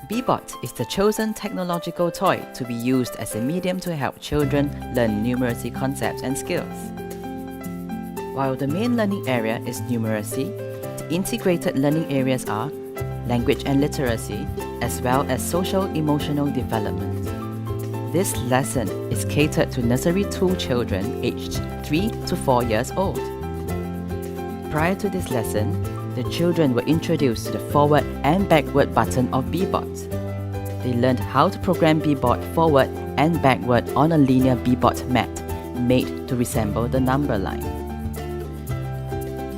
Beebot is the chosen technological toy to be used as a medium to help children learn numeracy concepts and skills. While the main learning area is numeracy, the integrated learning areas are language and literacy, as well as social-emotional development. This lesson is catered to Nursery 2 children aged 3 to 4 years old. Prior to this lesson, the children were introduced to the forward and backward button of Beebot. They learned how to program Beebot forward and backward on a linear Beebot mat made to resemble the number line.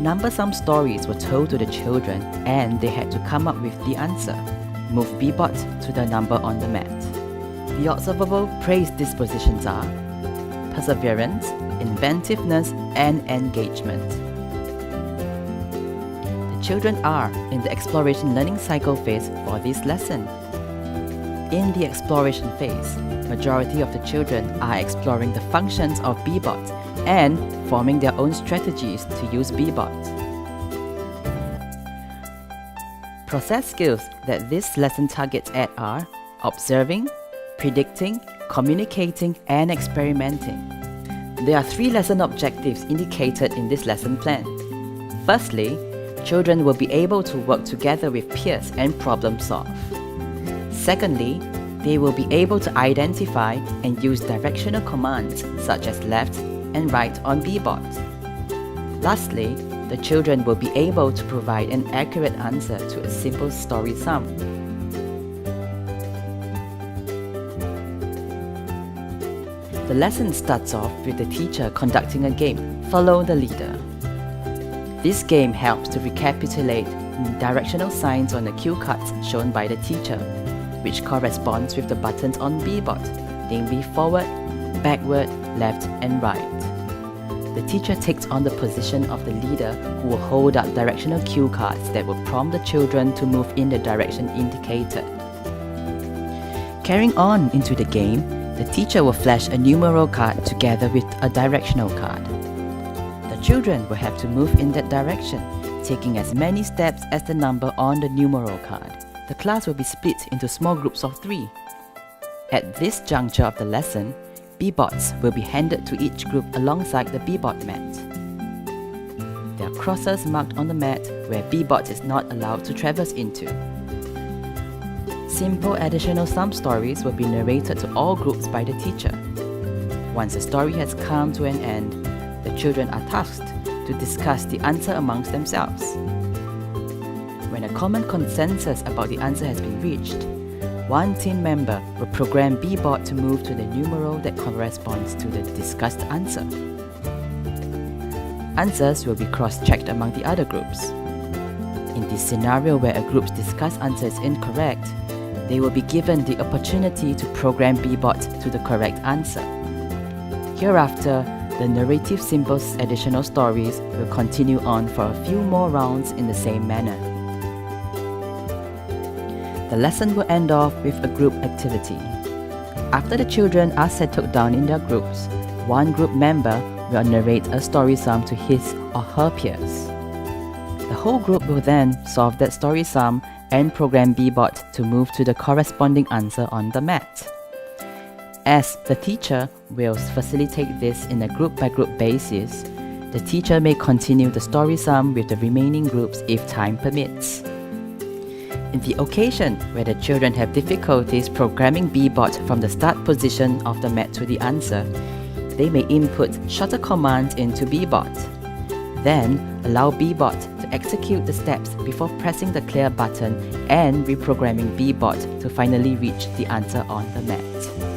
Number sum stories were told to the children and they had to come up with the answer. Move Beebot to the number on the mat. The observable praise dispositions are perseverance, inventiveness, and engagement. Children are in the exploration learning cycle phase for this lesson. In the exploration phase, majority of the children are exploring the functions of Beebot and forming their own strategies to use Beebot. Process skills that this lesson targets at are observing, predicting, communicating, and experimenting. There are 3 lesson objectives indicated in this lesson plan. Firstly, children will be able to work together with peers and problem solve. Secondly, they will be able to identify and use directional commands such as left and right on Beebot. Lastly, the children will be able to provide an accurate answer to a simple story sum. The lesson starts off with the teacher conducting a game, Follow the Leader. This game helps to recapitulate directional signs on the cue cards shown by the teacher, which corresponds with the buttons on Beebot, namely forward, backward, left, and right. The teacher takes on the position of the leader who will hold up directional cue cards that will prompt the children to move in the direction indicated. Carrying on into the game, the teacher will flash a numeral card together with a directional card. Children will have to move in that direction, taking as many steps as the number on the numeral card. The class will be split into small groups of 3. At this juncture of the lesson, Beebots will be handed to each group alongside the Beebot mat. There are crosses marked on the mat where Beebot is not allowed to traverse into. Simple additional sum stories will be narrated to all groups by the teacher. Once the story has come to an end, the children are tasked to discuss the answer amongst themselves. When a common consensus about the answer has been reached, one team member will program Beebot to move to the numeral that corresponds to the discussed answer. Answers will be cross-checked among the other groups. In this scenario where a group's discussed answer is incorrect, they will be given the opportunity to program Beebot to the correct answer. Hereafter, the narrative simple additional stories will continue on for a few more rounds in the same manner. The lesson will end off with a group activity. After the children are settled down in their groups, one group member will narrate a story sum to his or her peers. The whole group will then solve that story sum and program Beebot to move to the corresponding answer on the mat. As the teacher will facilitate this in a group-by-group basis, the teacher may continue the story sum with the remaining groups if time permits. In the occasion where the children have difficulties programming Beebot from the start position of the mat to the answer, they may input shorter commands into Beebot. Then, allow Beebot to execute the steps before pressing the clear button and reprogramming Beebot to finally reach the answer on the mat.